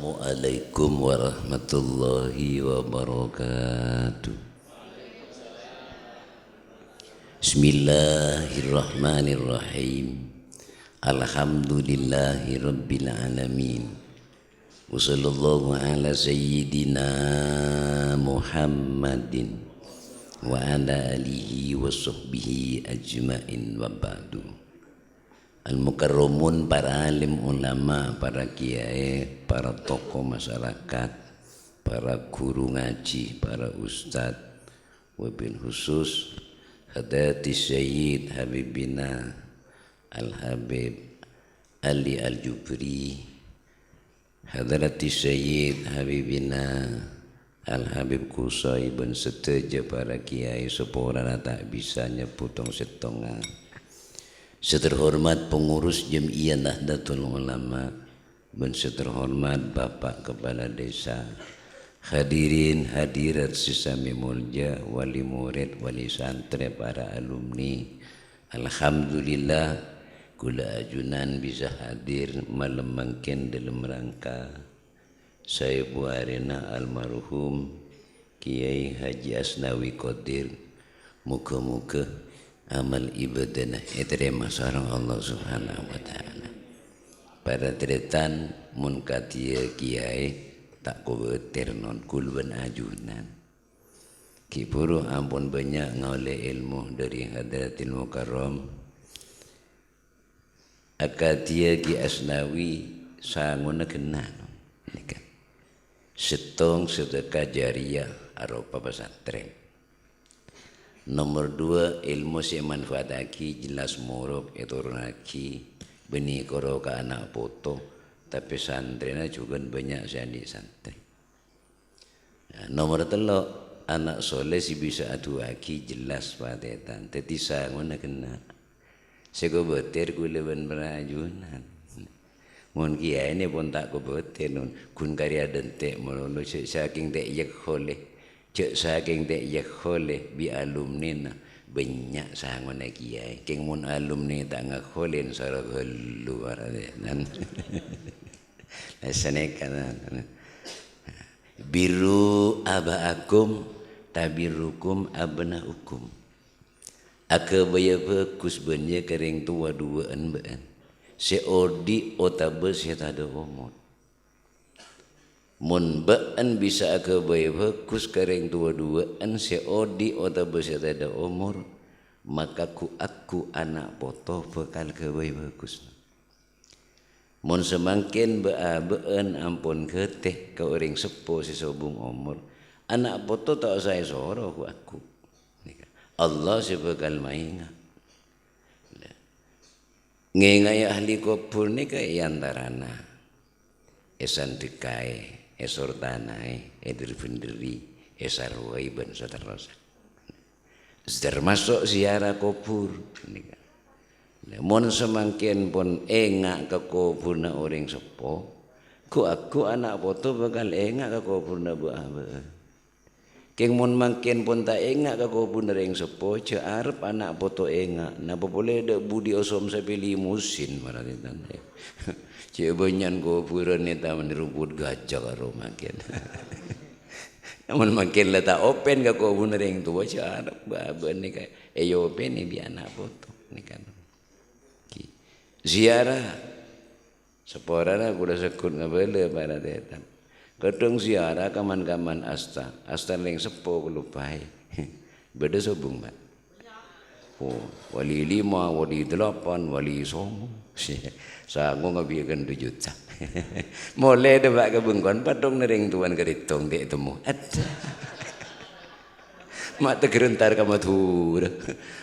Assalamualaikum warahmatullahi wabarakatuh. Bismillahirrahmanirrahim. Alhamdulillahi rabbil alamin. Wa sallallahu ala sayyidina Muhammadin wa ala alihi wa sahbihi ajma'in wa ba'du. Al-mukarramun, para alim ulama, para kiai, para tokoh masyarakat, para guru ngaji, para ustadz, wabil khusus hadati Sayyid Habibina Al-Habib Ali Al-Jubri, hadrati Sayyid Habibina Al-Habib Qusay bin seteja para kiai sepora tak bisa nyeputong setengah. Seterhormat pengurus Jamiah Nahdlatul Ulama dan seterhormat Bapak Kepala Desa, hadirin hadirat sesami mulja, wali murid, wali santri, para alumni. Alhamdulillah kula ajunan bisa hadir malam mangkin dalam rangka saya buarina almarhum Kiai Haji Asnawi Qadir. Muka-muka amal ibadah diterima sareng Allah Subhanahu wa taala. Pada tretan mun katia kiai tak kubetir non kulban ajunan. Kipuru ampun banyak ngoleh ilmu dari hadratil mukarram. Akatia Ki Asnawi sanguna kenal. Nika. Setong sedekah jariyah arupa pesantren. Nomor 2, ilmu si manfaat aki jelas muruk itu runaki benih koro ke anak foto, tapi santrinya juga banyak jadi santri. Nah, nomor 3, anak soleh si bisa adu aki jelas patetan, teti sangun kena. Seko betir ku leban berajunan. Mun kiai ini pun tak ku betir nun kun karya dentek melulu saking tak yak oleh. Cek saking tak yak oleh bi alumni na banyak sangon nak kiai. Keng mun alumni tak ngakolen sara gelu aranan. Lasanekan biru abaakum tabirukum abnaukum. Aka baya bagus benya kering tua duaan baan. Seodi otabes ya tada omot. Mun baan bisa aka baya bagus kering tua-duaan seodi otabes ya tada umur, maka ku aku anak poto bekal ke baya bagus. Mun semakin baan ampun keteh ke orang sepo si sobung umur, anak poto tak saya soro ku aku. Allah si bekal mainga. Ngengai ahli kubur ni kaya antarana esan dikai, esor tanai, edir benderi, esarwai ban seterusnya. Termasuk ziarah kubur. Mun semakin pun engak ke kubur na orang sepo, ku aku anak foto bakal engak ke kubur na buah. Keng mun makin pun tak engak ke kubur na orang sepo, arep anak foto engak. Napa boleh ada budi osom sapili musin marane tanda. Cik banyak kuburan ni tak menerumput gajah karo makin. Namun makin lah tak open ke kuburan yang tua cara baban ni kay open ni biar anak foto ni kan. Ziarah seporana kuda sekut ngabele para tetan. Kadang ziarah kaman-kaman asta leng sepo kelupai. Beda sobung mat. Oh, wali 5, wali 8, wali 9. Sango ngabiakan 2 juta. Mulai debak ke bengkon padong nering tuan keritong dek temu. Ada. Mak tegerentar ke matur.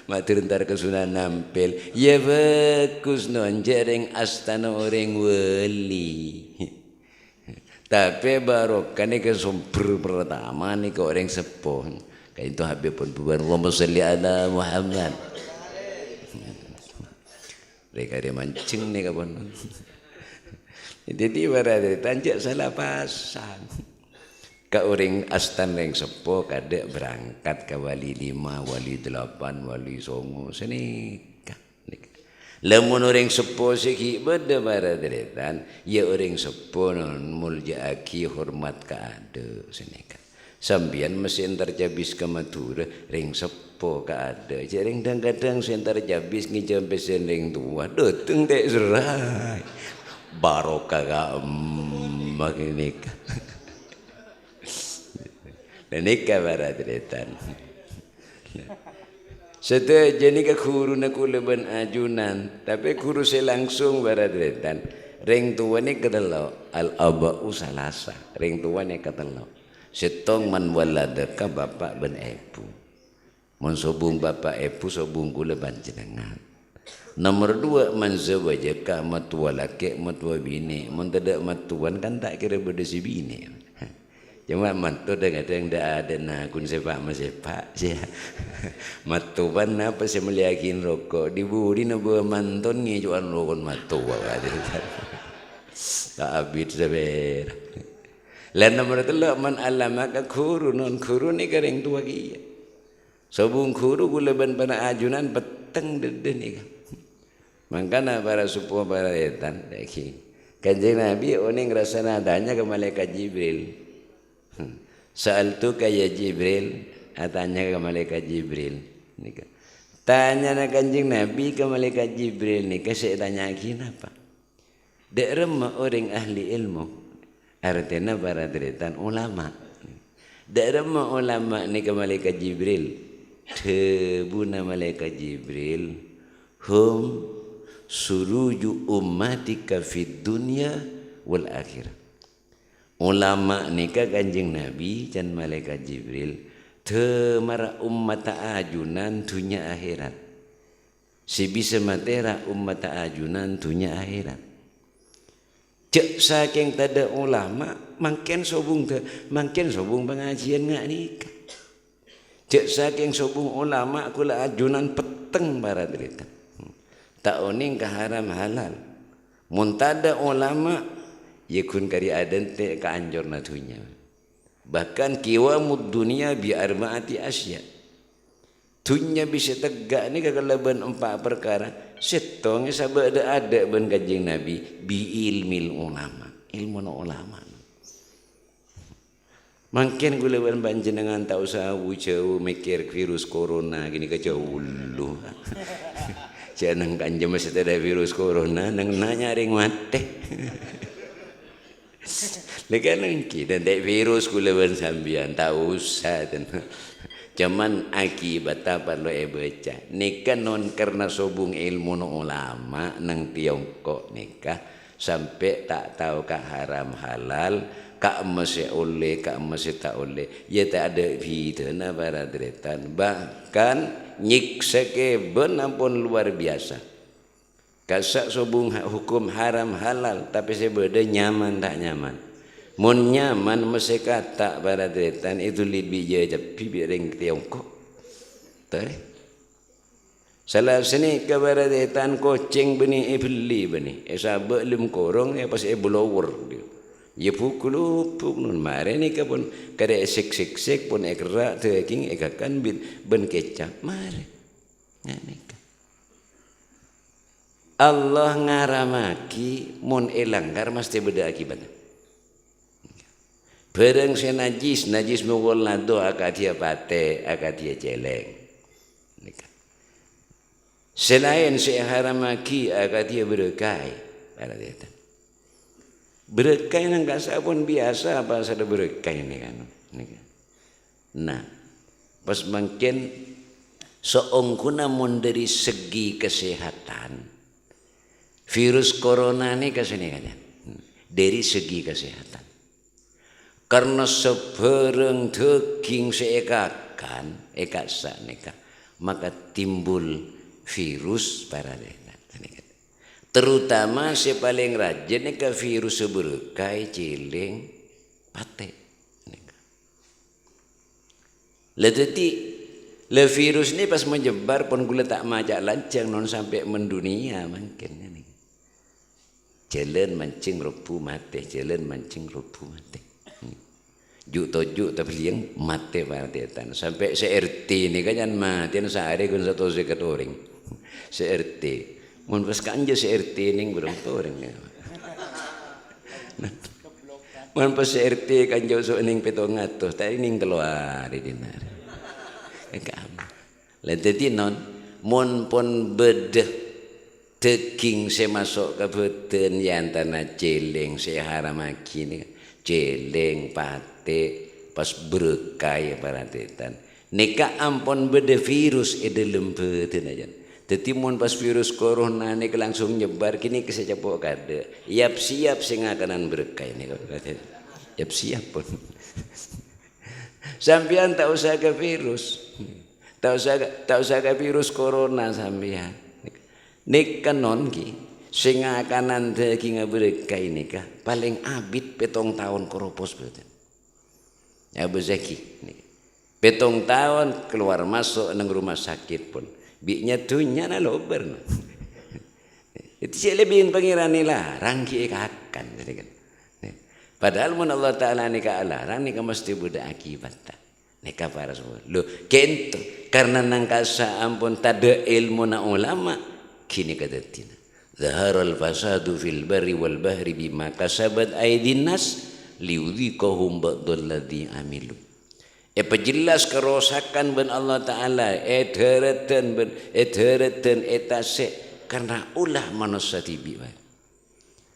Mak tegerentar ke Sunan Ampel. Ya bagus non jereng astana orang wali. Tapi barokah ni ke sumber pertama ni ke orang sepuh. Kayak itu Habib pun bubar Allahumma sholli ala Muhammad. Mereka dia mancing ni kapan. Jadi berada tanjak salah pasang. Ke orang astan yang sepuh kadek berangkat ke wali 5, wali 8, wali 9 senikah. Lamun orang sepo siki beda baraderetan, ya orang sepo non mulja aki hormat ka ada seneka. Sambian mesin terjabis ke Madura, ring sepo ka ada. Jaring kadang sen terjabis ngijam pesen ring tua, dateng tek serai. Barokah ka makin nikah. Dan nikah baraderetan. Setelah jadi ke guru nak leban ajunan, tapi guru saya langsung baraderetan. Ring tua ni kedelo al abau salasa. Ring tua ni kedelo. Setong man waladaka bapak ben ibu. Mun sobung bapak ibu sobung kula ban jenengan. Nomor 2 man zawajaka matua laki matua bini. Mun tidak matuan kan tak kira berdasi bini. Cuma mantu kadang dah ada nah kun sepak masepak sih. Matuan apa saya meliakin rokok diburi na bawa mantun ni jual rokok matua ada. Tak habis sabar. Lain nomor 3 man alamaka guru non guru ni kering tua kia. Sobung guru gula ban pana ajunan peteng deden ni. Makana para supo para etan lagi. Kanjeng Nabi oning rasa nadanya ke malaikat Jibril. Sa'altuka ya Jibril, tanya ke malaikat Jibril. Tanya na Kanjeng Nabi ke malaikat Jibril ni, kasi tanya kenapa? Dek remah orang ahli ilmu, artinya para deretan ulama. Dek remah ulama ni ke malaikat Jibril, tebuna malaikat Jibril, hum suruju ummatika fid dunya wal akhirah. Ulama nikah Kanjeng Nabi dan malaikat Jibril temara umat ajunan dunia akhirat. Si bisa matera umat ajunan dunia akhirat. Cek saking tada ulama makin sobung pengajian ngak nikah. Cek saking sobung ulama kula ajunan peteng barat derita. Tak oning ke haram halal. Muntada ulama yakun kari adan te ka anjor na dunya. Bahkan kiwamud dunia bi arbaati asya. Dunya bisa tegak ni kekalaban 4 perkara. Setong sabada ada ban Kanjeng Nabi bi ilmil ulama. Ilmu ulama. Mungkin gula ban panjenengan tak usah jauh mikir virus corona gini ke jauh lu. Jangan kanjeng masih ada virus corona nang nanya ring mate. Lekan kita dek virus kulawan sambian tak usah cuman akibat apa lo baca nikah non karena sobung ilmu no ulama nang Tiongkok nikah sampai tak tahu kak haram halal kak masih oleh kak masih tak oleh ya tak ada fitnah para deretan bahkan nyiksa keben ampun luar biasa. Kasak sobung hukum haram halal tapi sebeda nyaman tak nyaman. Mun nyaman mesti kata para deretan itu lebih je pipi ring Tiongkok. Tare. Salah sini ke para deretan kucing beni beli beni. Sabak lim korong ya pas blower dia. Ya pukul nun mare ni ke pun kada sek pun ekra teking ekakan ben kecap mare. Ngani. Allah ngaramaki mun elanggar mesti beda akibatnya. Barang se najis mugol nado akadia pate akadia celeng. Selain se haramaki akadia berkai. Berkai nang kasa pun biasa apa sada berkai ni kan. Nah, pas mungkin seongkuna mun dari segi kesehatan. Virus corona ini kesini kan dari segi kesehatan. Karena sebereng daging seekakan ekasa neka maka timbul virus para terutama si paling rajin neka virus seberkai cileng pate neka. Ledeti le virus ini pas menyebar pun gula tak majak lancang non sampai mendunia mungkin. Jalan mancing rupu mati, jalan mancing rupu mati. Juk tojuk tapi liang mati partian sampai se-RT ni kan mati sehari kun 1 orang. Se-RT Mun pas kanja si RT ning berapa orang ya. Mun pas si RT kanja usuk ning 700 tadi ning keluar di dinar. Engkam. Lah dadi non mun pun bedeh daging saya masuk ke beten yang tanah celeng saya haramaki ni celeng pate pas berkah para tetan nika ampun beda virus dalam beten aja jadi mun pas virus corona ni langsung nyebar kini kesejapok kada yap siap sing akanan berkah ni yap siap pun sampean tak usah ke virus tak usah ke virus corona sampean nik kanon ki sing akanan daging berkah ini kah paling abid 7 tahun koropos betul ya bezaki petong tahun keluar masuk nang rumah sakit pun biknya dunya na lober no. Itu sih lebihin pangeran larang ki akan jadi kan padahal mun Allah taala nika larang nika mesti budak akibat nika para semua lo kento karena nang kasa ampun tada ilmu na ulama kini kadatina zaharal fasadu fil barri wal bahri bima kasabat aydin nas liudhiqahum ba'dalladzi amilu jelas kerosakan ben Allah taala edhereten etase karena ulah manusia tibi wae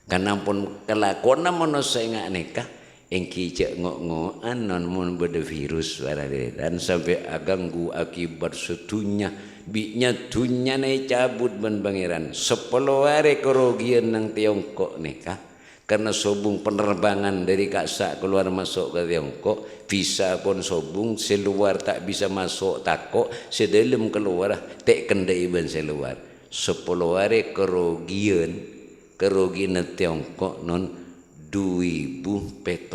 karena pun kelakuan manusia ngak nikah engki cek ngok-ngokan non mun beda virus dan sampai aganggu akibat setunya biknya dunya nai cabut ben pangeran 10 hari kerugian nang Tiongkok nikah karena sobung penerbangan dari Kaksa keluar masuk ke Tiongkok visa pun sobung seluar tak bisa masuk takok sedalam keluar tek kendai ben seluar 10 hari kerugian Tiongkok non 2.700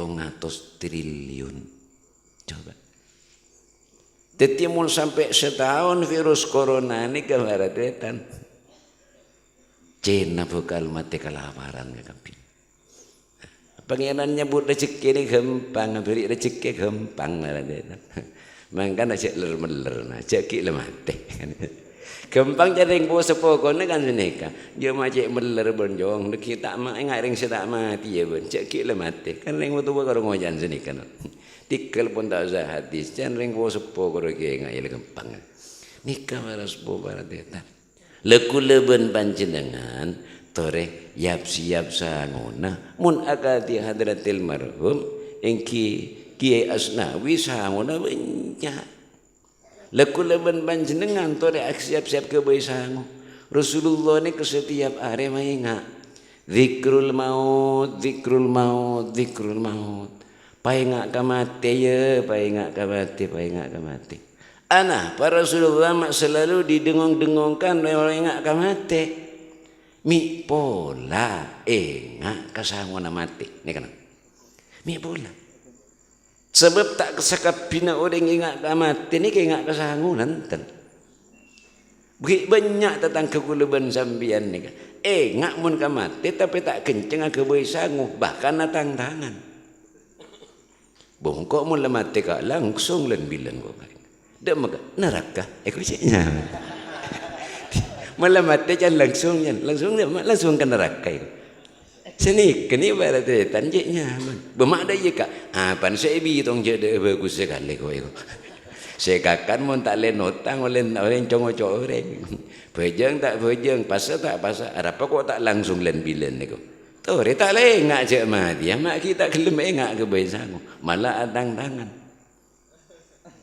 triliun coba tetimun sampai setahun virus corona ini kebaratwetan Cina bakal mati kelaparan ke kampung pangeran nyebut rezeki ini gampang beri rezeki gampang mangkana cek ler-meler nah cek ki mati gampang jadi yang bawa sepokoknya kan senika dia macam meler bonjong deki tak mak ngaring setak mati ya bon cek ki mati kan yang waktu bawa kalau ngojan senika tikal pun tak usah hadis jangan yang bawa sepokok ke ngai gampang nikah maras bawa barat eta leku leben panjenengan tore yap siap sanguna mun akati hadratil marhum engki Kiai Asnawi sanguna banyak leku leben panjenengan tore siap-siap ke sangu Rasulullah ni ke setiap hari maingat zikrul maut paingak kamate ya paingak kamate ana para Rasulullah mak selalu didengung-dengungkan oleh ingak kamate mi pola engak kasanguna mati ni kan mi pola sebab tak kesakap bina orang ingat kamati ni ingat kesangunan ten banyak tentang keguluban sambian ni kan ngak mun kamati tapi tak kenceng ke boy sangu bahkan natang tangan bongkok mun lemati ka langsung len bilang kok dak maka neraka ko ceknya malam mati kan langsung ke neraka seni kini barat tanjiknya bermakna ya kak pan saya bi tong jadi bagus sekali kau itu saya kakan mau tak len notang orang congok orang bejeng tak bejeng pasal tak pasal ada apa kok tak langsung len bilen ni kau tuh tak len ngak cek mati ya mak kita kelem ngak ke besangu malah adang tangan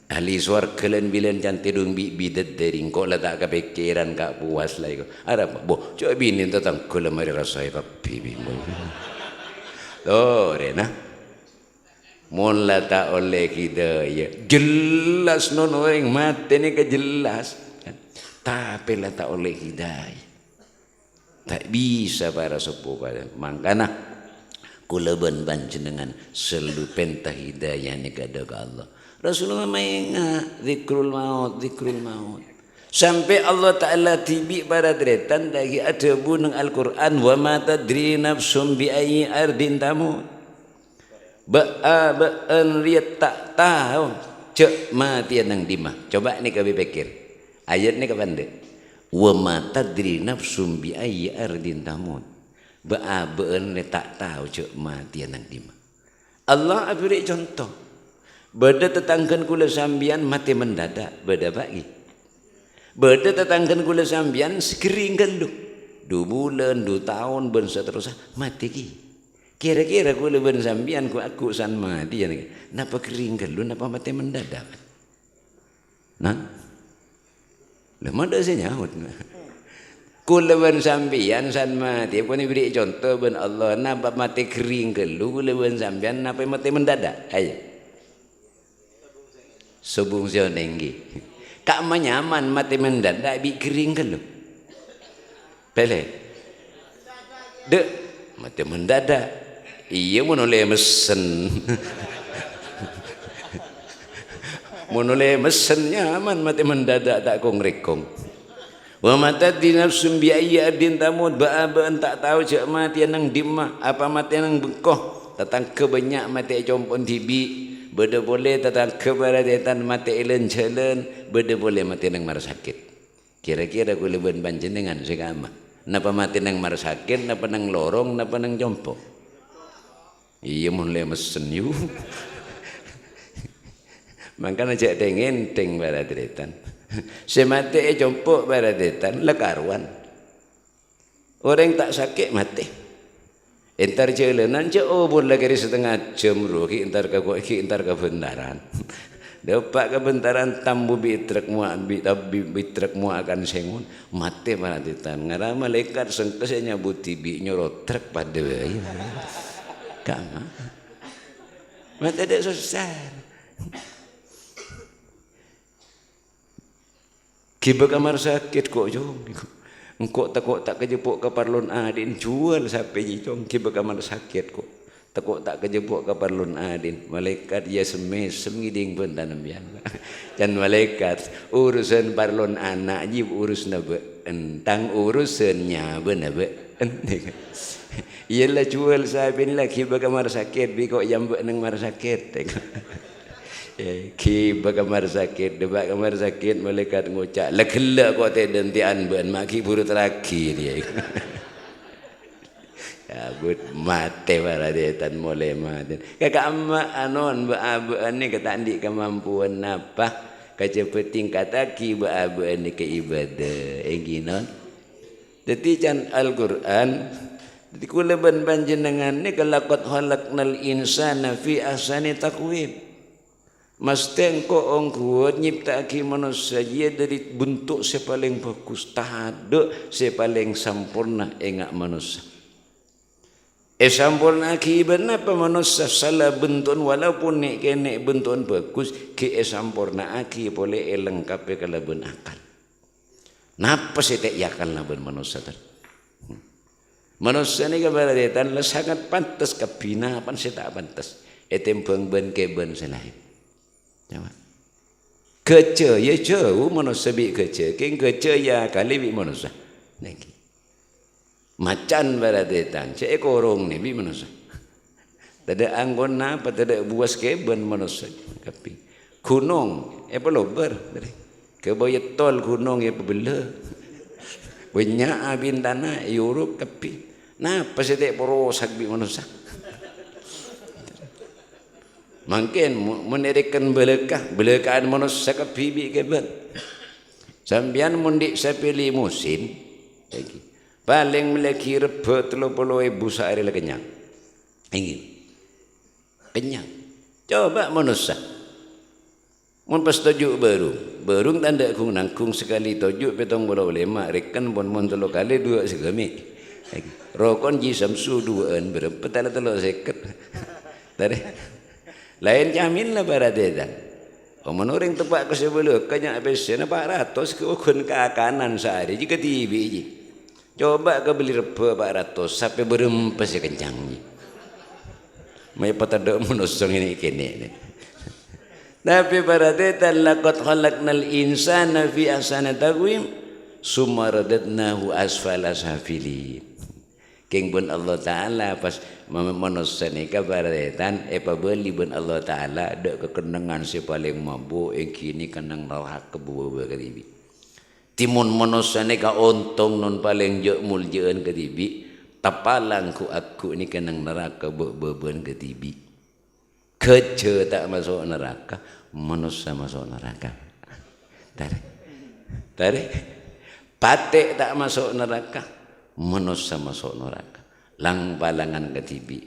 ahli suar kelen bilen cantidung bidet dari kau lah tak kepikiran kak puas lah itu ada apa boh coba binin tentang kelem hari rasa tapi bimbo tuh rena mula tak oleh kita ya jelas non orang mati ni kejelas tapi lah tak oleh hidayah tak bisa para sepuh pada makana kulaban panjenengan selalu pentah hidayah ni kada Allah Rasulullah mengingat zikrul maut sampai Allah Ta'ala tibi pada deretan lagi ada bunang Al-Quran wa ma tadri nafsum bi ayyi ardin tamut ba'an riat tak tahu cek mati nang dimah coba ni kami pikir ayat ni kapan dek Wa ma tadri nafsum bi ayyi ardin tamut. Baabeun le tak tahu cek mati nang di mana. Allah beri contoh. Beda tetanggan kula sambian mati mendadak, beda bagi. Beda tetanggan kula sambian sekering geluk. 2 bulan, 2 tahun, ben seterusnya mati ki. Kira-kira kula ben sambian ku aku san mati ya. Napa kering geluk, napa mati mendadak? Nah, lemah dah saya nyaut. Kula ben sambian san mati, pun beri contoh ben Allah napa mati kering geluk, kula ben sambian napa mati mendadak? Ayo. Subung sio nenggi. Kak manyaman mati mendadak bi kering geluk. Pele. Dek mati mendadak. Iya monole mesen. Monole mesen nyaman mati mendadak tak kong-rekong. Wa mata di nafsum bi ayyi adin tamut ba'aban tak tahu cak mati nang dimah apa mati nang bengkoh tatang kebanyak mati compon tibi beda boleh tatang kebaradatan mati elen jalan beda boleh mati nang mar sakit. Kira-kira kula ben panjenengan segama napa mati nang mar sakit napa nang lorong napa nang jompo. Iya mun le mesen yu. Makanya cak teng baradatan. Semate jompok baradetan lekaruan. Orang tak sakit mati. Entar jalanan jauh pun lagi setengah jam rugi entar ke bentaran. Dapat ke bentaran tambu bitrek mu akan sengun mati baradetan. Ngara malaikat sengkesnya buti bi nyorot truk pada bayi. Kama. Mati ada susah. Kiba kamar sakit kok jom. Engkau tak kejepuk ke parlon adin jual sampai jom kiba kamar sakit kok. Takut tak kejepuk ke parlon adin. Malaikat ya semesem ngiding pun tanam bian. Dan malaikat urusan parlon anak jib urus nabe entang urusannya benabe. Ialah jual sampai lah kiba kamar sakit bi kok jambek nang mar sakit. Ki bagamar sakit, debak kamar sakit malaikat ngucap legelak kok te dentian ben maki buru terakhir dia. Ya but mate baradetan mulai mate. Kakak amma anon ba ni ketandik kemampuan apa? Kacepeting kata ki ba ni ke ibadah. Ginon. Dadi can Al-Qur'an dadi kula ban panjenengan ni kalaqad khalaqnal insana fi ahsani taqwim. Mesti engkau ongkuat nyiptaki manusia dari bentuk sepaling bagus tahada sepaling sempurna engak manusia. Sempurna ki benapa manusia salah bentuan walaupun nek kene bentuan bagus ki sempurna aki boleh lengkap kalau ben akal. Napa setek yakal na ben manusia ter. Manusia ni kabaradatan sangat pantas kabina pan setak pantas. Etembang ben ke ben selain. Kerja ya jauh manusia bi kerja, king kerja ya kali bi manusia. Niki macan baradetan, cek korong ni bi manusia. Tada anggona, pada buas keben manusia. Tapi gunung, pelober, kebayat tol gunung pebela. Banyak abin tanah Europe tapi, nah pasete porosak bi manusia. Mungkin menerikan belekaan manusia ke bibi keben. Sambian mundik sepilih musim, paling meleki rebut 30.000 sehari lah kenyang. Ingin kenyang. Coba manusia. Mun pas tujuk berung tanda kung nangkung sekali tujuk petong bola lema rekan pun mun 3 kali 2 segami. Rokon ji samsu 2an berapa tala 3 seket. Tadi lain jamin lah baradedan. Menurut tempat ke sebelah kanyak pesen 400 ke ukun ke kanan sehari jika tibi je. Coba ke beli reba 400 sampai berempas ya kencang je. Mai patada menusung ini kene ni. Tapi baradedan laqad khalaqnal insana fi ahsani taqwim summa radadnahu asfala safilin. King pun Allah Ta'ala pas manusia ni kabaretan pabeli pun Allah Ta'ala ada kekenangan si paling mabuk yang kini kenang lahak kebuah keribi timun manusia ni ka ontong non paling je muljaan ke tibi tapalang ku aku ni kenang neraka beban ke tibi kece tak masuk neraka manusia masuk neraka tarik patek tak masuk neraka manusia masuk neraka lang palangan ke tibi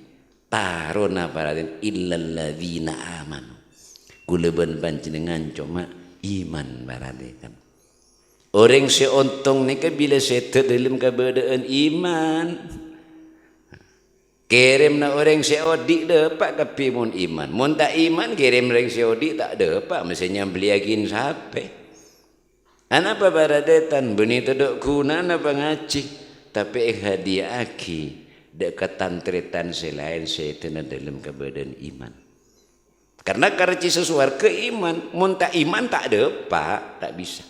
tarona paraden illal ladzina amanu kuleban panjenengan cuma iman paraden orang seontong ni ke bila setet dalam keberadaan iman kirim na orang seodik dapat ke mun iman mun tak iman kirim orang seodik tak dapat mestinya beli agin sampai anapa paradetan beni tedok kuna na pangaci tapi hadiah aki dekatan tretan selain setan dalam keberadaan iman karena karci sesuar ke iman mun tak iman tak dapat tak bisa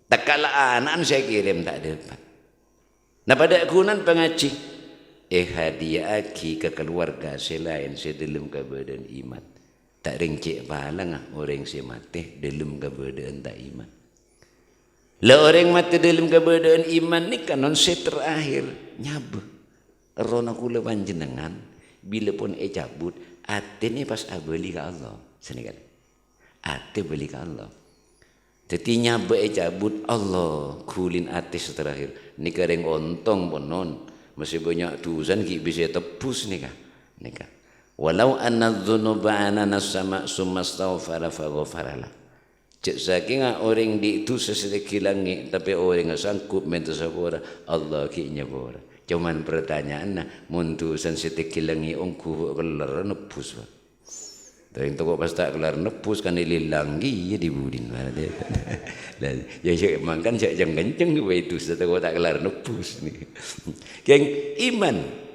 tak kalah anak saya kirim tak dapat nah pada kunan pengaci hadiah aki ke keluarga selain saya dalam keberadaan iman tak ringcik pahala orang saya mati dalam keberadaan tak iman lah orang mati dalam keberadaan iman ni kanon saya terakhir nyabe rona kula panjenengan bila pun cabut ate ni pas abeli ke Allah senegal ate beli ke Allah jadi nyabe cabut Allah kulin ate terakhir ni kareng ontong pun non masih banyak tusan ki bisa tebus nikah walau anna dzunuba anana sama summa astaghfara fa ghafaralah cek saking orang di itu sesedikit langi tapi orang sanggup minta sabora Allah ki nyabora cuman pertanyaannya muntusan sedikit langi ongku kelar nebus tapi toko pas tak kelar nebus kan dilanggi ya dibudin dan ya emang kan jangan kenceng itu toko tak kelar nebus nih geng iman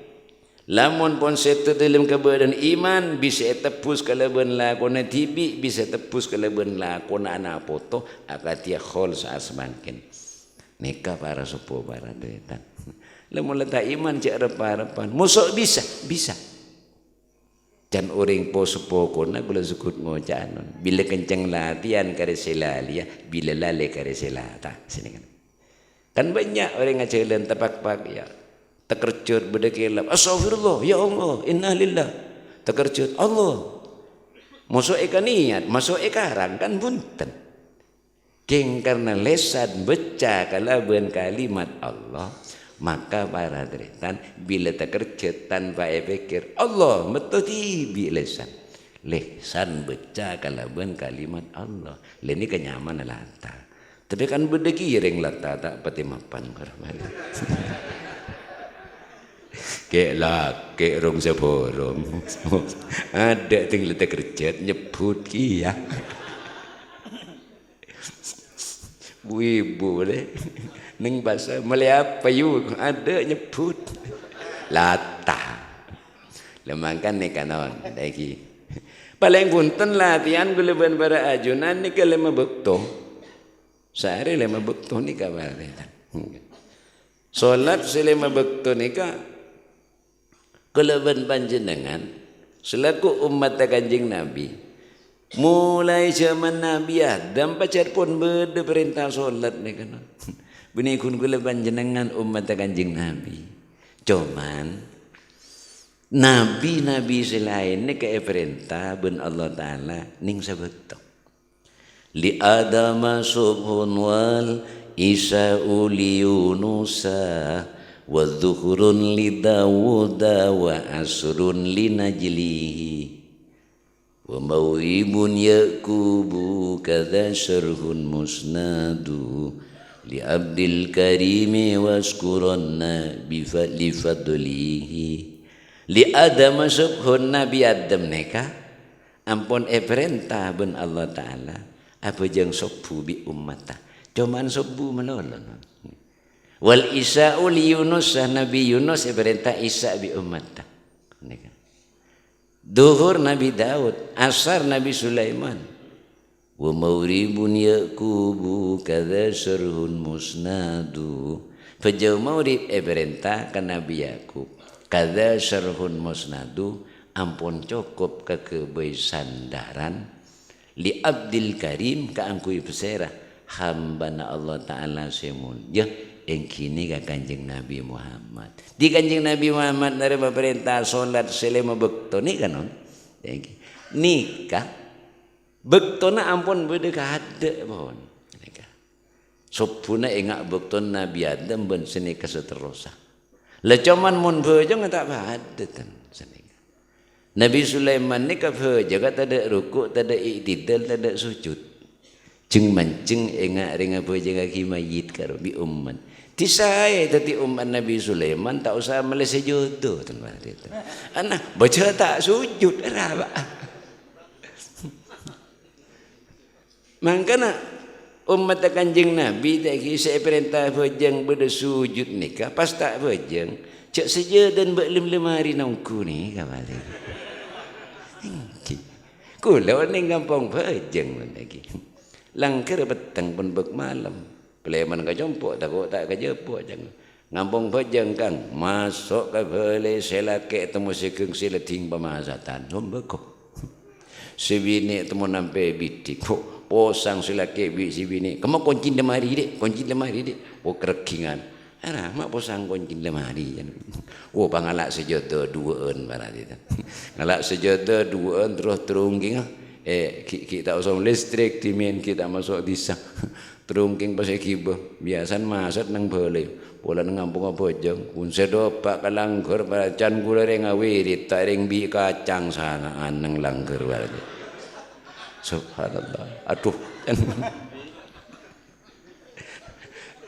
lamun pon setu dalam keberadaan iman bisa tebus kalaban lakona tibi bisa tebus kalaban lakona anak foto akatia khol saat semakin nikah para sepuh para detan lamun letak iman cak repa-repan musuh bisa dan orang po sepuh kona gula sukut ngocanon bila kenceng latihan kare selalia bila lale kare selata sini kan banyak orang ngajalan tapak-pak ya terkercut berdekilap astagfirullah ya Allah inna lillah terkercut Allah masuk eka niat masuk eka harang kan bunten geng karena lesan baca kalaban kalimat Allah maka para deretan bila terkercut tanpa pikir Allah betul tibi lesan baca kalaban kalimat Allah ini kenyamanan lata tapi kan berdeki ring lata tak pati mapan korban kek rong seborong ada tinggal terkerjat nyebut kia bu ibu deh neng bahasa Melayu payu ada nyebut lata lemangkan nih kanon lagi paling punten latihan guleban para ajunan nih kalau mabukto sehari lima bukto nih kabar solat selama bukto nih kak keleban panjenengan selaku umat kanjeng Nabi mulai zaman Nabi Adam pacar pun beda perintah solat nih kan benikun keleban panjenengan umat kanjeng Nabi cuman nabi selain ni ke perintah ben Allah Taala ning sabekto li adama subhun wal isa'u li yunusa wa dhuhrun li Dawuda wa asrun li najlihi wa mawibun yakubu kadha syarhun musnadu li abdil karimi waskuranna bi fadlihi li adam subhun nabi adam neka ampun perintah ben Allah Ta'ala apa jang sobu bi ummata cuman sobu melolon wal isa'u li Yunus nabi Yunus perintah Isa bi ummata duhur nabi Daud asar nabi Sulaiman wa mawribun yakubu kadha syarhun musnadu fajau mawrib perintah kan nabi Yakub kadha syarhun musnadu ampun cukup ke kebesandaran li abdil karim ka angkui pesera hamba na Allah Ta'ala semun ya yang kini ka Kanjeng Nabi Muhammad di Kanjeng Nabi Muhammad dari perintah solat selama bekto ni kan nikah bekto na ampun beda kada pun nikah sopuna ingat bekto Nabi Adam ben senika seterusah lah cuman mun bejong tak ada tan senika Nabi Sulaiman ni ka beja tak ada rukuk tak ada i'tidal tak ada sujud jeng mancing ingat ringa beja kaki mayit karo bi umman tisai tadi umat Nabi Sulaiman tak usah melese jodoh teman itu anak baca tak sujud apa makanya umat Kanjeng Nabi tak kisah perintah bejang bersujud nikah pas tak bejang cak saja dan berlim lemari nongku ni kembali kulau ni gampang bejang lagi langkar petang pun bek malam peleman ka jompok takut tak ka jepok jangan ngampung bejang kang masuk ka bele selake temu sekeng seleting pamasatan hombeko sebini temu nampe bidik posang selake bi si bini kamu kunci lemari dek oh kerekingan ana mak posang kunci lemari oh pangalak sejodoh duaan barat itu ngalak sejodoh duaan terus terungging kita usah listrik timin kita masuk disa terungking pasal kibah biasan masat nang boleh pola nang ngampung bojong kun sedopak kalangkur can gula ring awirit tak ring bi kacang sangaan nang langkur barat subhanallah aduh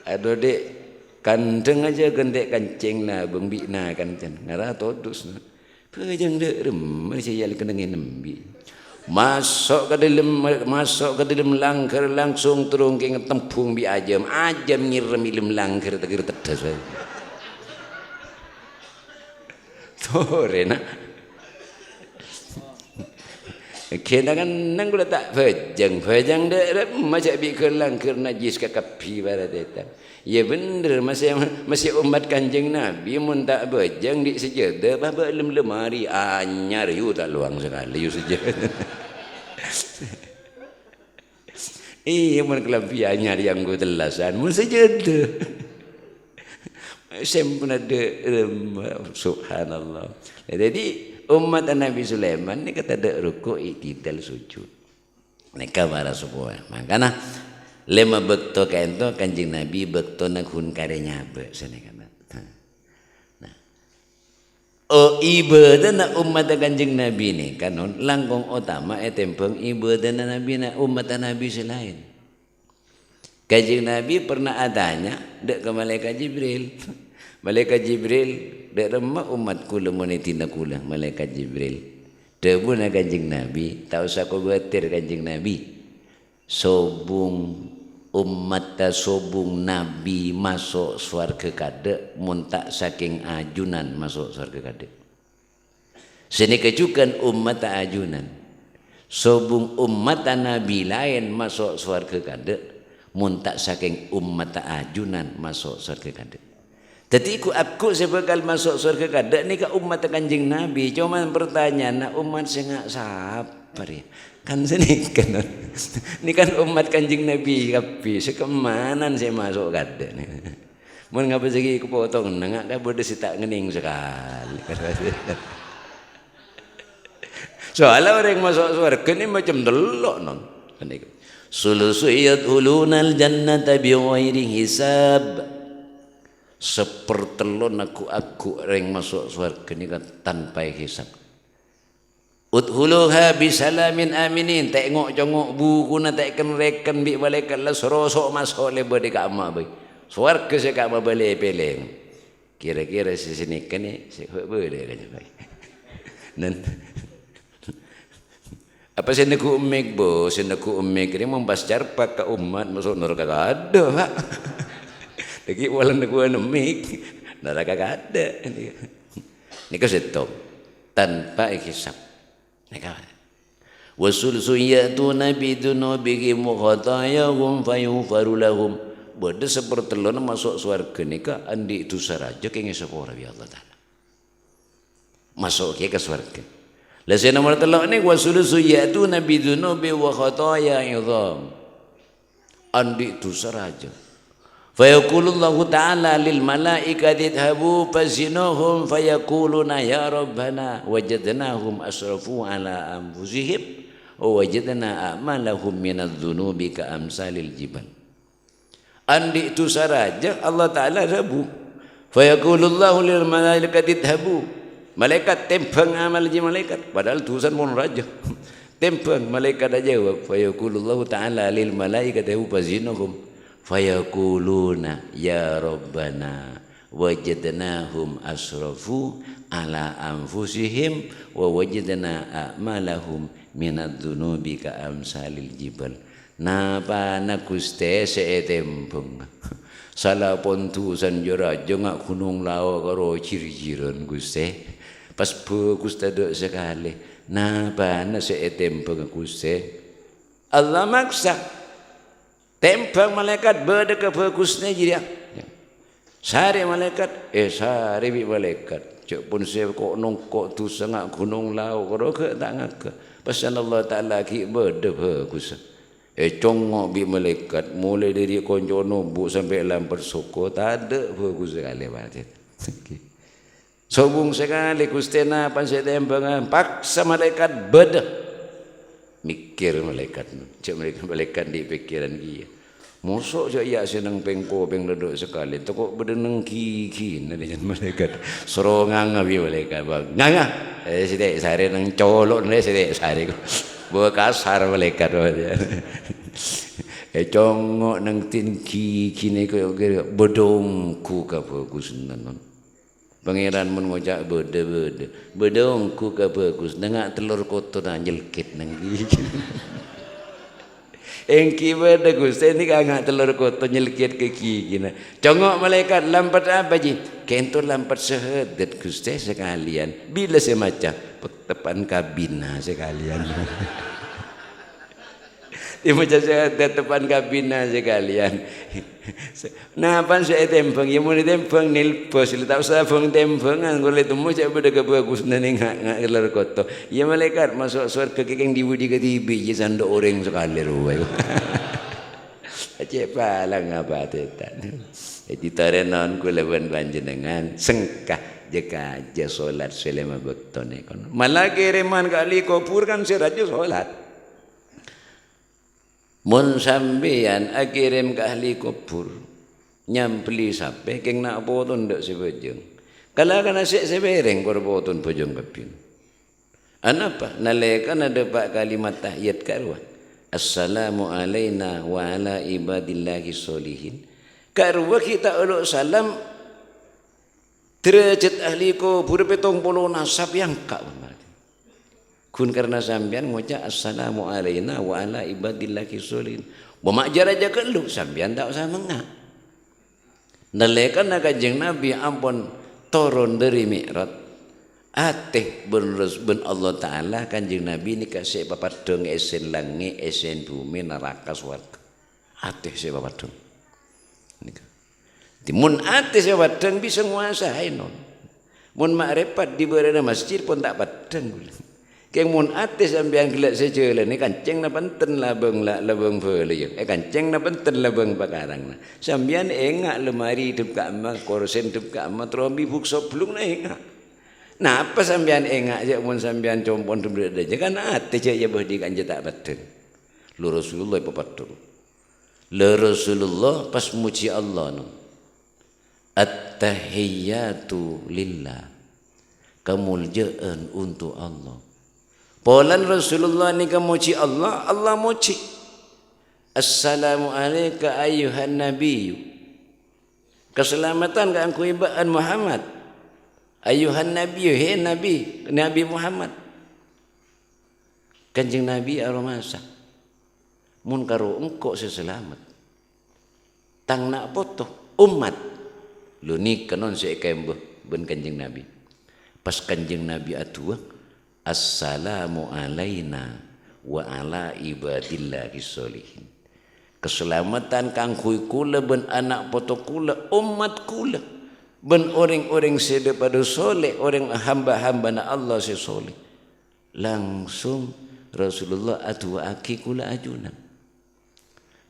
aduh dek kandeng aja gendek kancing na beng bi na kan can ngara todus na pejang dek rem masih yal kendengin nembi masuk ke dalam langkar langsung terungking tempung bi ajam nyiram ilm langkar tegir tedas torena kena kan nang gula tak bejang dek macam bi ke langkar najis ke kapi barat eta ya bener masih umat Kanjeng Nabi mun tak bejang di sejadah baba lemari anyar yu tak luang sekali yu sejadah iya mun kelampi anyar yang go telasan mun sejadah sempurna de subhanallah jadi umat Nabi Sulaiman ni kata ada rukuk i'tidal sujud mereka para semua makanya lema bekto kento Kanjeng Nabi bekto nak hun karenya be senekana nah ibadah na umat Kanjeng Nabi ni kanon langkong utama tempeng ibadah na Nabi na umat Nabi selain Kanjeng Nabi pernah adanya dek ke malaikat Jibril dek remah umatku lemoni tina kula malaikat Jibril debu na Kanjeng Nabi tak usah kau khawatir Kanjeng Nabi sobung umat sobung Nabi masuk swarga kada mun tak saking ajunan masuk swarga kada sini kejukan umat ajunan sobung umat Nabi lain masuk swarga kada mun tak saking umat ajunan masuk swarga kada jadi aku sebekal masuk surga kada ni ka umat Kanjeng Nabi cuma pertanyaan umat sengak sabar ya kan sini kan ni kan umat Kanjeng Nabi kapi sekemanan saya masuk kada ni mun ngapa segi kepotong nangak ka bodes tak ngening sekali soalnya orang masuk surga ni macam delok non sulusu yadkhulunal jannata bighairi hisab sepertelon aku reng masuk surga ni kan tanpa hisab udhuluha bisalamin aminin tengok jongok buku na tak reken bi malaikat la serosok masuk lebe de kama bai surga se kama bale peleng kira-kira si sini kan ni se boleh kan bai nan apa senaku ummik bo senaku ummik ni membascar pak umat masuk neraka ada pak lagi walau nak gua nemik neraka ada ni kau setop tanpa hisab ni kau wasul suyatuna bidunubihim khatayahum fayughfaru lahum bode sepertelon masuk surga ni ka andi itu saraja kenge sepora bi Allah taala masuk ke surga la sena martallah ni wasul suyatuna bidunubi wa khataya idham andi itu seraja. Fayaqulullahu ta'ala lil malaikati idhabu fazinuhum fayaquluna ya rabbana wajadnahum asrafu ala anfusihim wa wajadna a'malahum minadh-dhunubi ka amsalil jibal. Andi itu saraja Allah Ta'ala rabu. Fayaqulullahu lil malaikati idhabu. Malaikat tempang amal je malaikat. Padahal tulisan pun raja. Tempang malaikat aja jawab. Fayaqulullahu Ta'ala lil malaikati idhabu fazinuhum fayaquluna ya rabbana wajadnahum asrafu ala anfusihim wa wajadna a'malahum minadh-dhunubi ka amsalil jibal. Napa na Gusti seetempeng salah pontusan jeraja ngak gunung lawa karo ciri-ciran Gusti pas bagus taduk sekali. Napa na seetempeng Gusti Allah maksa tempang malaikat berdeka bagusnya jadi sari malaikat sari bi malaikat cek pun saya kok nongkok tu sangat gunung lau kalau ke tak ngaka pasal Allah Ta'ala ki berde bagus congok bi malaikat mulai dari konjono bu sampai lampar soko tak ada bagus sekali batin sobung sekali kustena pan saya tempang paksa malaikat berde mikir malaikat cek malaikat di pikiran dia mosok je ya senang pengko peng ledok sekali tokok bedeneng ki nade malaikat serongang abi malaikat bang nganga sithik sare nang colok ne sithik sare bawa kasar malaikat congok nang tin ki ne koyo bedongku ka bagus nanon Pangeran mun ngojak bede bedongku ka bagus nengak telur kotor nyelkit nang gigi engki bede Gusti ni kangak telur kotor nyelkit ke gigi na congok malaikat lampat apa ji kento lampat sehedet Gusti sekalian bila semaca tepan kabina sekalian di macam saya tepan kabina sekalian. Nah, pan saya tempang, ya mau ditempang nilpos, tak usah bang tempangan, kalau itu mau saya berdekat bagus nanti ngak kelar kotor. Ya malaikat masuk surga kekeng dibudi ketibi, ya sandok orang sekali ruway. Aceh palang apa tetan. Jadi tarenan kulaban panjenengan sengkah jeka aja solat selama bektone kono. Malah kiriman kali kopur kan seraja solat. Mun sampeyan akirim ke ahli kubur nyampeli sampai keng nak potong ndak sebejeng kalau kana sik sebereng kor potong bojong kapin anapa nalekan ada pak kalimat tahiyat karwan assalamu alaina wa ala ibadillahi sholihin karwa kita uluk salam derajat ahli kubur 70 nasab yang kak kun karena sampean ngucap assalamu alaina wa ala ibadillahi sholihin bemajar aja ke lu sampean tak usah mengak nalekan kanjeng Nabi ampun turun dari Mi'raj ateh ben Allah Ta'ala kanjeng Nabi ni kasih papadong esen langit esen bumi neraka swarga ateh se papadong nika timun ateh se papadong bisa nguasai non mun makrepat di berada masjid pun tak padang keng mun ate sampean gelak sejelan ni kanceng na penten labeng beli kanceng na penten labeng pakarang na sampean engak lemari hidup ka amma korsen hidup ka amma trombi bukso belum na engak nah apa sampean engak je mun sampean compon dubret aja kan ate je ya bahdi kanje tak paten lu Rasulullah papatur le Rasulullah pas muji Allah no at-tahiyyatu lillah kemuliaan untuk Allah Polan Rasulullah ni muji Allah, Allah muji. Assalamu alayka ayyuhan nabiyyu. Keselamatan ke engkau ibaan Muhammad. Ayyuhan nabiyyu, he Nabi, Nabi Muhammad. Kanjeng Nabi aromasa. Mun karo engkau seselamat. Tang nak foto umat. Lu ni kanon seekembe ben Kanjeng Nabi. Pas Kanjeng Nabi atuang assalamu alaina wa ala ibadillahi sholihin keselamatan kang kula ben anak poto kula umat kula ben orang-orang sedepada soleh orang hamba-hamba na Allah sesoleh langsung Rasulullah atu aki kula ajunan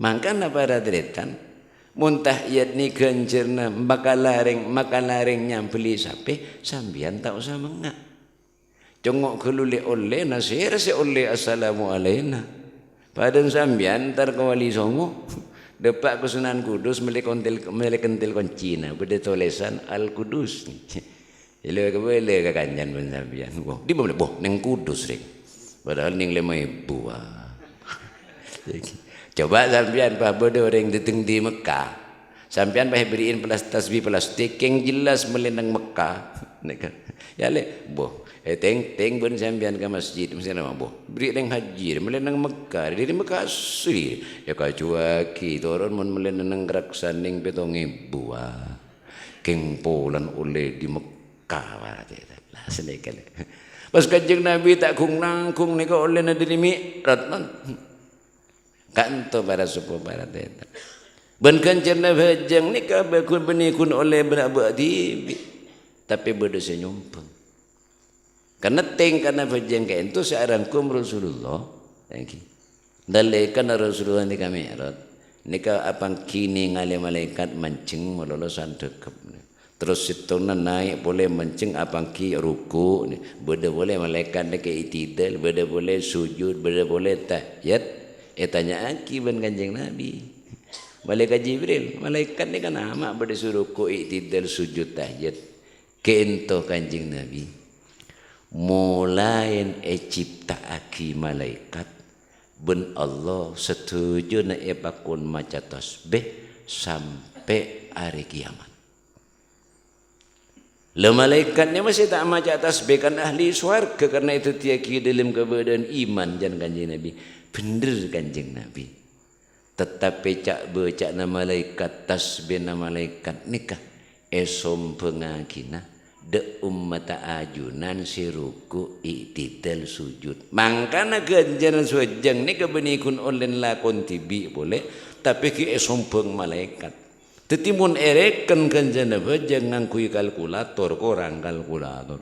Mangkana para deretan muntah iat ni kencerna makalaring nyampeli sape sambian tak usah mengak. Congok kelule oleh nasir se oleh assalamu alaina. Padan sambian tar kawali songo. Depak ke Sunan Kudus melekentil koncina beda tulisan Al Kudus. Ile ke boleh ke kanjan pun sambian. Di boleh neng Kudus ring. Padahal ning 5.000. Coba sambian pa bodo orang diteng di Mekah. Sambian pa beriin tasbih plastik yang jelas melendang Mekah. Ya le, teng bun sambian ke masjid mesti nama beri orang haji melendang Mekah. Dari Mekah asli. Ya kacuaki turun mun melendang geraksan ning petongi buah. Keng polan oleh di Mekah lah sedekal. Pas Kanjeng Nabi tak kung nangkung ni ko oleh na dinimi ratnan. Kanto para supo para teta. Ben kancer na bajang ni ka bakun benikun oleh benak tibi. Tapi berdosa nyumpeng. Karena karena bajang ka itu searangkum Rasulullah. Dalekan Rasulullah ni kami arat. Nika apang kini ngali malaikat mancing melolosan dekep. Terus situna naik boleh mancing apang ki ruku. Beda boleh malaikat deke itidal. Beda boleh sujud. Beda boleh tahiyat. Tanya aki ban Kanjeng Nabi. Malaikat Jibril, malaikat ni kan amak berdisuruh ku iktidal sujud tahiyat. Kento Kanjeng Nabi. Mulain cipta aki malaikat ben Allah setuju na bakun maca tasbih sampai hari kiamat. Le malaikatnya masih tak maca tasbih kan ahli swarga karena itu tiaki dalam keberadaan iman jan Kanjeng Nabi. Bener Kanjeng Nabi. Tetapi cak becak na malaikat tasbih na malaikat nikah esom pengakina de ummata ajunan siruku iktidal sujud. Mangkana ganjaran sujang ni kebenikun olen lakon tibi boleh tapi ki esom peng malaikat. Tetimun ereken ganjana bajang ngangkui kalkulator korang kalkulator.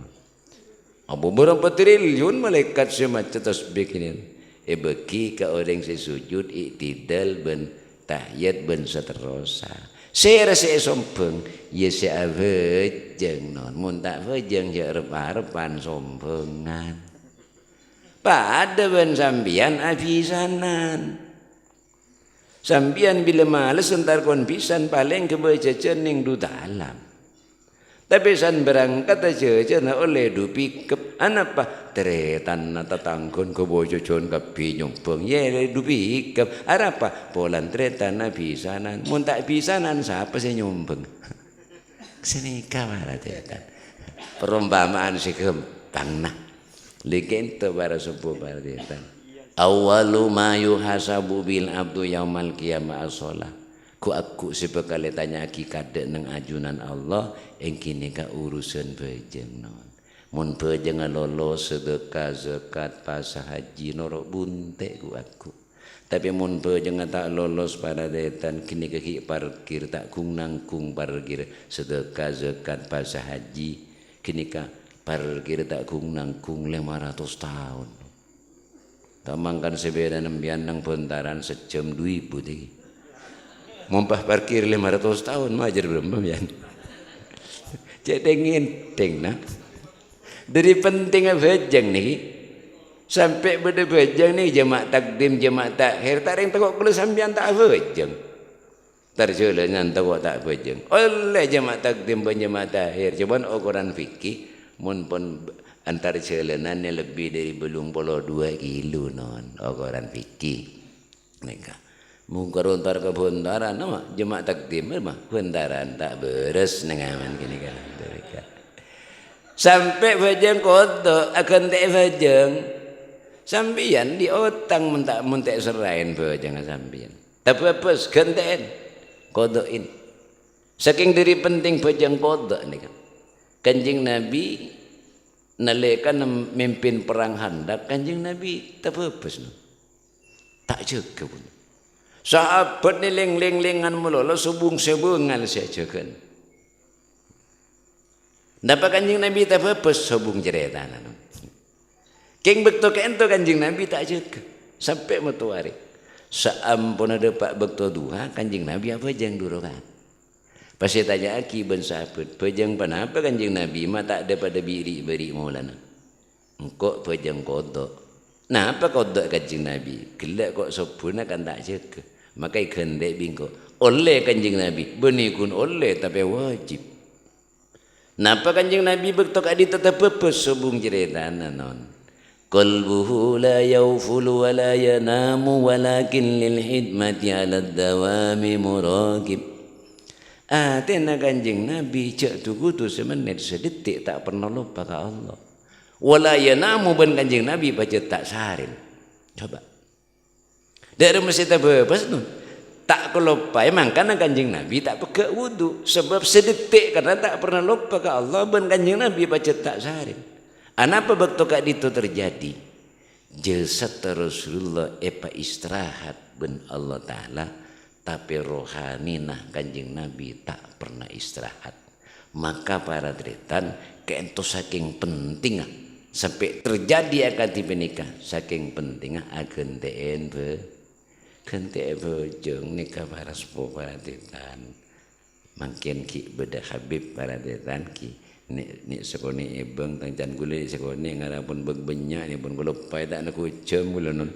Abu berapa triliun malaikat semaca tasbih ini. Beki ke orang sesujud iktidal ben tahiyat ben seterusnya. Saya rasa sompeng ya saya vejeng non mun tak vejeng ya rep-repan sompengan. Pada ben sambian abisanan. Sambian bila males entar kon pisan paling kebaca cening du dalam. Tapi san berangkat aja na oleh du pikep anapa teretan na tatangkon ko bojojon ka pinyumpeng ye du pikep arapa polan teretan na bisanan mun tak bisanan siapa sih nyumpeng sini kamar teretan perumpamaan si kempang nah legenda para sepuh para teretan awalu ma yuhasabu bil abdu yaumal qiyamah as-shalah ku aku sebekali tanya hakikate nang ajunan Allah yang kini ka urusan bejeng non mun bejeng lolos sedekah zakat pasah haji norok bunte ku aku tapi mun bejeng tak lolos pada detan kini ke parkir tak kung nangkung parkir sedekah zakat pasah haji kini ka parkir tak kung nangkung 500 tahun tamangkan sebeda nembian nang bentaran sejam 2000 tadi mumpah parkir 500 tahun majer belum ya. Cedengin teng nah. Dari pentingnya bejeng nih. Sampai beda bejeng nih jemaah takdim jemaah takhir taring tengok kalau sambian tak bejeng. Terjula nyan tengok tak bejeng. Oleh jemaah takdim ben jemaah takhir cuman ukuran fikih mun pun antar celenannya lebih dari belum 2 kilo non ukuran fikih. Mereka mungkaruntar ke buntaran nama jemaah takdim mah buntaran tak beres nengaman gini kan sampai bajang kodok akan tak bajang sambian di otang mentak serain bajang sambian tapi apa gantiin kodokin saking diri penting bajang kodok nih kan Kanjeng Nabi nalekan memimpin perang Handak Kanjeng Nabi tak apa tak jaga pun sahabat ni leng-leng-lengan melolo subung-subungan saja kan. Napa Kanjeng Nabi tak apa subung jeretanan. King betul kento Kanjeng Nabi tak jaga sampai metuari. Seampun ada pak bekto duha Kanjeng Nabi apa jang durokat. Pasti tanya aki ben sahabat, pejang panapa Kanjeng Nabi mah tak ada pada biri maulana. Engkau pejang kodok. Nah apa kodok Kanjeng Nabi? Gelak kok sempurna kan tak jaga. Maka kendek bingko. Oleh Kanjeng Nabi, benikun oleh tapi wajib. Napa Kanjeng Nabi bektok adi tetap pepes subung ceritana non. Qalbuhu la yawfulu wa la yanamu walakin lil hidmati ala dawami murakib. Tena Kanjeng Nabi cek tuku tu semenit sedetik tak pernah lupa ke Allah. Wala yanamu ban Kanjeng Nabi baca tak sarin. Coba. Dari mesti tak bebas tu. Tak kelupa emang karena Kanjeng Nabi tak pakai wudu sebab sedetik karena tak pernah lupa ke Allah ban Kanjeng Nabi baca tak sarin. Anapa waktu kak itu terjadi? Jasad Rasulullah epa istirahat ben Allah Ta'ala tapi rohani nah Kanjeng Nabi tak pernah istirahat. Maka para tretan kento saking pentingnya sampai terjadi akan dimenikah saking pentingnya agen TN kente bojong nikah para sepuh para tretan. Makin ki beda Habib para tretan ki ni sekoni ibang tangcan gule sekoni ngarapun begbenyak ni pun kalau pai tak nak kucem gula non.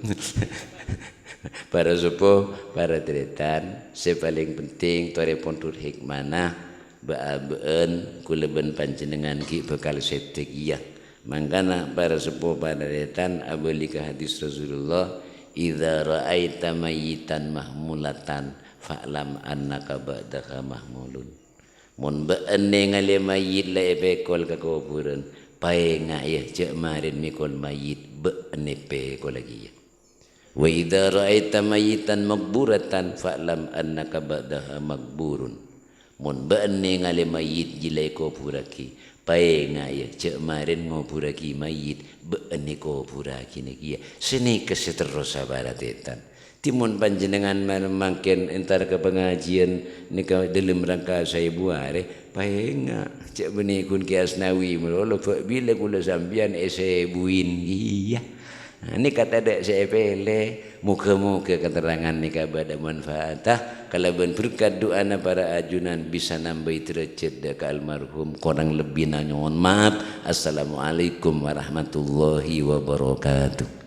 Para sepuh para tretan sepaling penting tore pontur hikmana baabeun kuleben panjenengan ki bekal setegiyah. Mangkana para sepuh para tretan abeli ka hadis Rasulullah idza ra'aita mayyitan mahmulatan fa'lam annaka ba'daha mahmulun. Mun beene ngale mayit la epekol ka kuburan pae ngaya cek marin mikol mayit beene pekol lagi ya. Wa idza ra'aita mayitan makburatan fa'lam annaka ba'daha makburun. Mun beene ngale mayit jilai kupuraki pae ngaya cek marin ngopuraki mayit beene kupuraki niki ya. Seni keseterus sabaratetan. Timun panjenengan makin entar ke pengajian nika dalam rangka saya buare paenga cek benih kun ki Asnawi mulolo bila kula sambian buin iya. Ini kata dak saya pele muka-muka keterangan nika bada manfaatah kalau berkat doa para ajunan bisa nambah derajat dak almarhum kurang lebih nanya mohon maaf. Assalamualaikum warahmatullahi wabarakatuh.